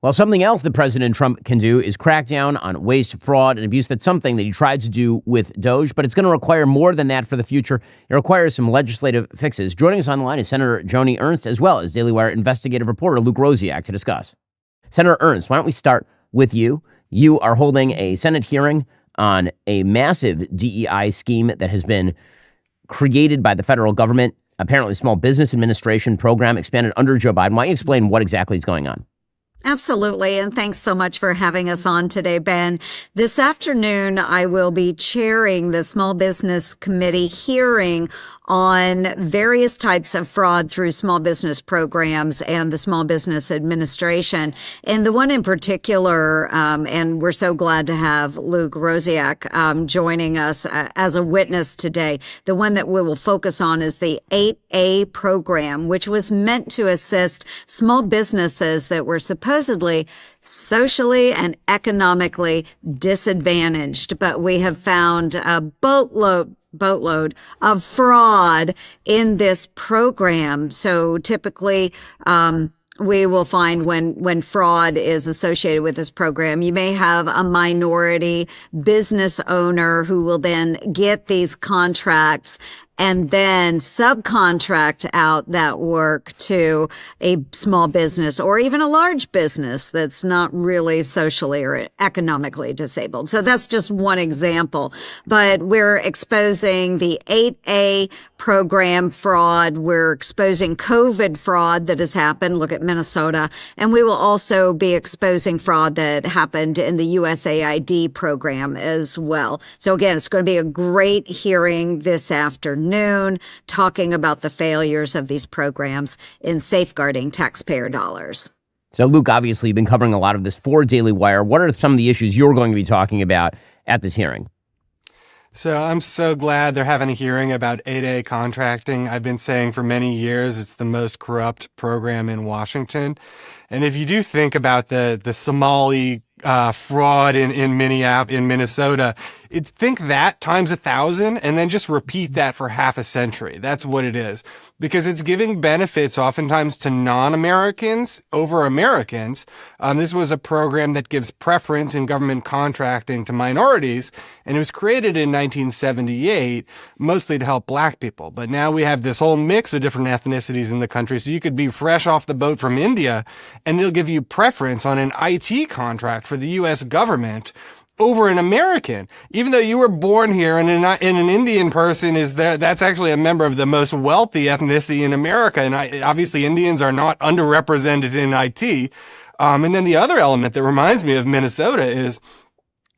Well, something else that President Trump can do is crack down on waste, fraud, and abuse. That's something that he tried to do with Doge, but it's going to require more than that for the future. It requires some legislative fixes. Joining us on the line is Senator Joni Ernst, as well as Daily Wire investigative reporter Luke Rosiak to discuss. Senator Ernst, why don't we start with you? You are holding a Senate hearing on a massive DEI scheme that has been created by the federal government, apparently Small Business Administration program expanded under Joe Biden. Why don't you explain what exactly is going on? Absolutely. And thanks so much for having us on today, Ben. This afternoon, I will be chairing the Small Business Committee hearing on various types of fraud through small business programs and the Small Business Administration. And the one in particular, and we're so glad to have Luke Rosiak joining us as a witness today. The one that we will focus on is the 8A program, which was meant to assist small businesses that were supposedly socially and economically disadvantaged. But we have found a boatload of fraud in this program. So typically, we will find when fraud is associated with this program, you may have a minority business owner who will then get these contracts and then subcontract out that work to a small business or even a large business that's not really socially or economically disabled. So that's just one example. But we're exposing the 8A program fraud. We're exposing COVID fraud that has happened. Look at Minnesota. And we will also be exposing fraud that happened in the USAID program as well. So again, it's going to be a great hearing this afternoon, talking about the failures of these programs in safeguarding taxpayer dollars. So, Luke, obviously, you've been covering a lot of this for Daily Wire. What are some of the issues you're going to be talking about at this hearing? So I'm so glad they're having a hearing about 8A contracting. I've been saying for many years it's the most corrupt program in Washington. And if you do think about the Somali fraud in Minnesota, think that times 1,000 and then just repeat that for half a century. That's what it is. Because it's giving benefits oftentimes to non-Americans over Americans. This was a program that gives preference in government contracting to minorities, and it was created in 1978 mostly to help black people. But now we have this whole mix of different ethnicities in the country, so you could be fresh off the boat from India, and they'll give you preference on an IT contract for the U.S. government over an American, even though you were born here and an Indian person is there. That's actually a member of the most wealthy ethnicity in America. And obviously Indians are not underrepresented in IT. And then the other element that reminds me of Minnesota is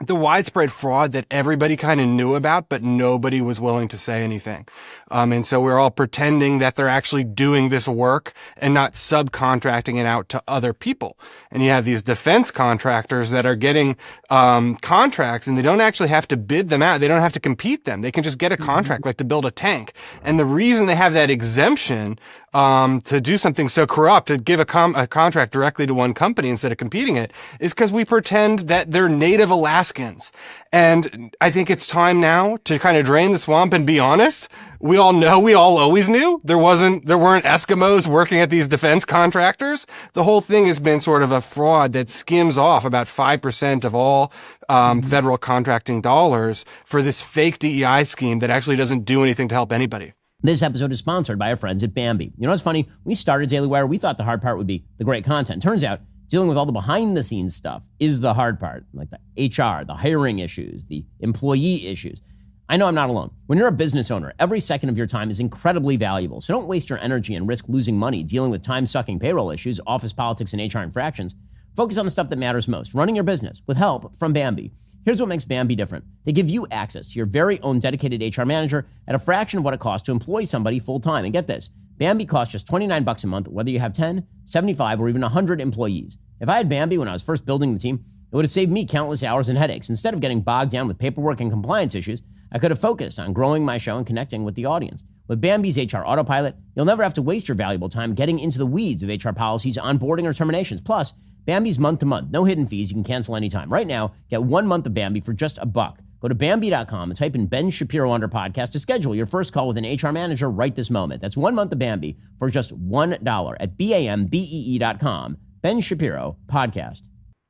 the widespread fraud that everybody kind of knew about, but nobody was willing to say anything. And so we're all pretending that they're actually doing this work and not subcontracting it out to other people. And you have these defense contractors that are getting contracts, and they don't actually have to bid them out. They don't have to compete them. They can just get a contract, like to build a tank. And the reason they have that exemption to do something so corrupt, to give a contract directly to one company instead of competing it, is because we pretend that they're native Alaskans. And I think it's time now to kind of drain the swamp and be honest. We all always knew there weren't Eskimos working at these defense contractors. The whole thing has been sort of a fraud that skims off about 5% of all federal contracting dollars for this fake DEI scheme that actually doesn't do anything to help anybody. This episode is sponsored by our friends at Bambee. You know what's funny? When we started Daily Wire, we thought the hard part would be the great content. Turns out, dealing with all the behind-the-scenes stuff is the hard part, like the HR, the hiring issues, the employee issues. I know I'm not alone. When you're a business owner, every second of your time is incredibly valuable. So don't waste your energy and risk losing money dealing with time-sucking payroll issues, office politics, and HR infractions. Focus on the stuff that matters most, running your business with help from Bambee. Here's what makes Bambee different. They give you access to your very own dedicated HR manager at a fraction of what it costs to employ somebody full-time. And get this, Bambee costs just $29 a month, whether you have 10, 75, or even 100 employees. If I had Bambee when I was first building the team, it would have saved me countless hours and headaches. Instead of getting bogged down with paperwork and compliance issues, I could have focused on growing my show and connecting with the audience. With Bambee's HR Autopilot, you'll never have to waste your valuable time getting into the weeds of HR policies, onboarding, or terminations. Plus, Bambee's month-to-month, no hidden fees. You can cancel anytime. Right now, get 1 month of Bambee for just $1. Go to Bambee.com and type in Ben Shapiro Under Podcast to schedule your first call with an HR manager right this moment. That's 1 month of Bambee for just $1 at BAMBEE.com. Ben Shapiro podcast.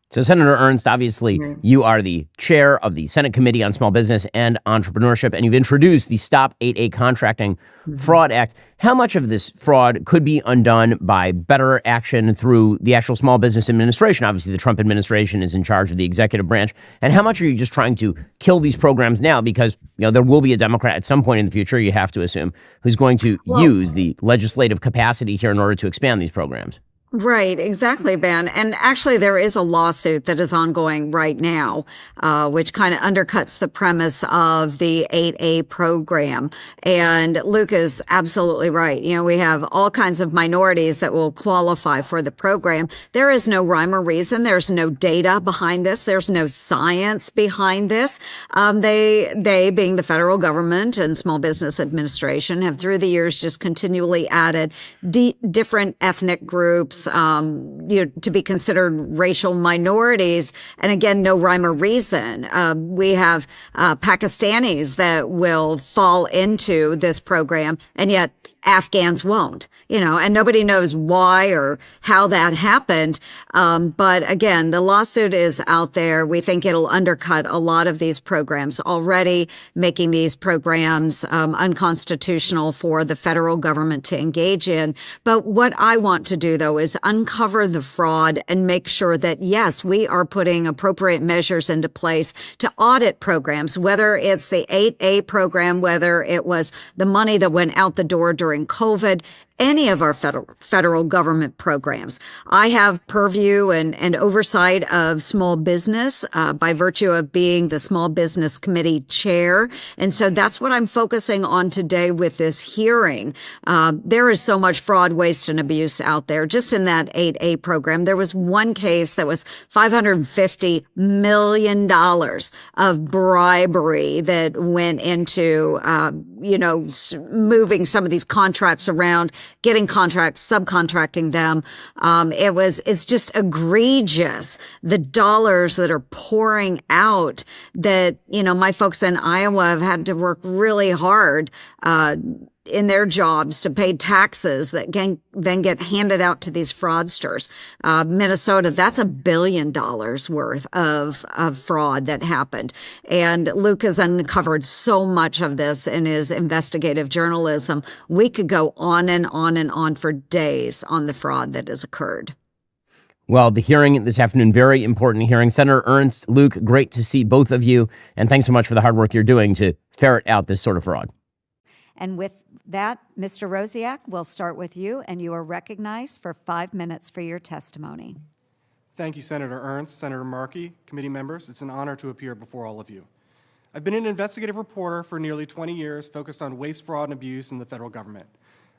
So, Senator Ernst, obviously, you are the chair of the Senate Committee on Small Business and Entrepreneurship, and you've introduced the Stop 8A Contracting Fraud Act. How much of this fraud could be undone by better action through the actual Small Business Administration? Obviously, the Trump administration is in charge of the executive branch. And how much are you just trying to kill these programs now? Because, there will be a Democrat at some point in the future, you have to assume, who's going to use the legislative capacity here in order to expand these programs. Right, exactly, Ben. And actually, there is a lawsuit that is ongoing right now, which kind of undercuts the premise of the 8A program. And Luke is absolutely right. We have all kinds of minorities that will qualify for the program. There is no rhyme or reason. There's no data behind this. There's no science behind this. They being the federal government and Small Business Administration, have through the years just continually added different ethnic groups to be considered racial minorities. And again, no rhyme or reason. We have Pakistanis that will fall into this program, and yet Afghans won't, and nobody knows why or how that happened. But again, the lawsuit is out there. We think it'll undercut a lot of these programs already, making these programs unconstitutional for the federal government to engage in. But what I want to do, though, is uncover the fraud and make sure that, yes, we are putting appropriate measures into place to audit programs, whether it's the 8A program, whether it was the money that went out the door during COVID, any of our federal government programs. I have purview and oversight of small business by virtue of being the Small Business Committee chair. And so that's what I'm focusing on today with this hearing. There is so much fraud, waste, and abuse out there. Just in that 8A program, there was one case that was $550 million of bribery that went into, moving some of these contracts around, getting contracts, subcontracting them. It's just egregious, the dollars that are pouring out that, my folks in Iowa have had to work really hard, in their jobs to pay taxes that then get handed out to these fraudsters. Minnesota, that's $1 billion worth of fraud that happened. And Luke has uncovered so much of this in his investigative journalism. We could go on and on and on for days on the fraud that has occurred. Well, the hearing this afternoon, very important hearing. Senator Ernst, Luke, great to see both of you. And thanks so much for the hard work you're doing to ferret out this sort of fraud. And with that, Mr. Rosiak, we'll start with you, and you are recognized for 5 minutes for your testimony. Thank you, Senator Ernst, Senator Markey, committee members. It's an honor to appear before all of you. I've been an investigative reporter for nearly 20 years, focused on waste, fraud, and abuse in the federal government.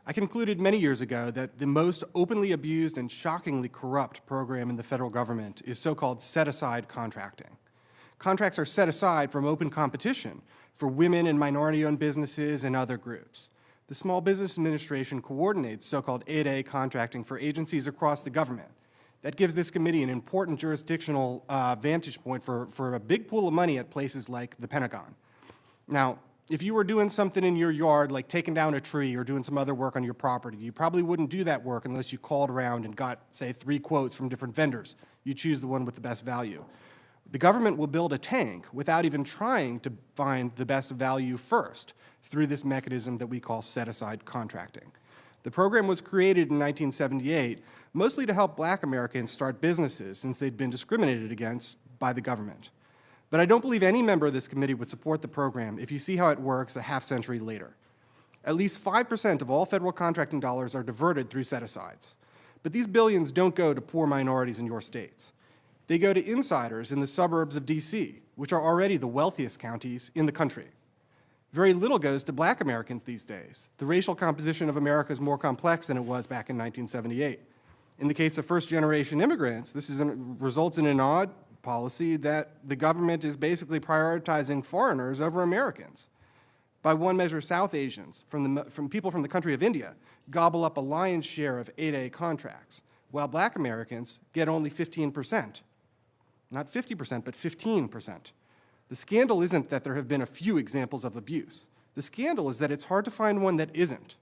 I concluded many years ago that the most openly abused and shockingly corrupt program in the federal government is so-called set-aside contracting. Contracts are set aside from open competition for women and minority-owned businesses and other groups. The Small Business Administration coordinates so-called 8A contracting for agencies across the government. That gives this committee an important jurisdictional vantage point for a big pool of money at places like the Pentagon. Now, if you were doing something in your yard, like taking down a tree or doing some other work on your property, you probably wouldn't do that work unless you called around and got, say, 3 quotes from different vendors. You choose the one with the best value. The government will build a tank without even trying to find the best value first through this mechanism that we call set-aside contracting. The program was created in 1978 mostly to help Black Americans start businesses since they'd been discriminated against by the government. But I don't believe any member of this committee would support the program if you see how it works a half-century later. At least 5% of all federal contracting dollars are diverted through set-asides. But these billions don't go to poor minorities in your states. They go to insiders in the suburbs of D.C., which are already the wealthiest counties in the country. Very little goes to Black Americans these days. The racial composition of America is more complex than it was back in 1978. In the case of first-generation immigrants, this results in an odd policy that the government is basically prioritizing foreigners over Americans. By one measure, South Asians, from people from the country of India, gobble up a lion's share of 8A contracts, while Black Americans get only 15%. Not 50%, but 15%. The scandal isn't that there have been a few examples of abuse. The scandal is that it's hard to find one that isn't.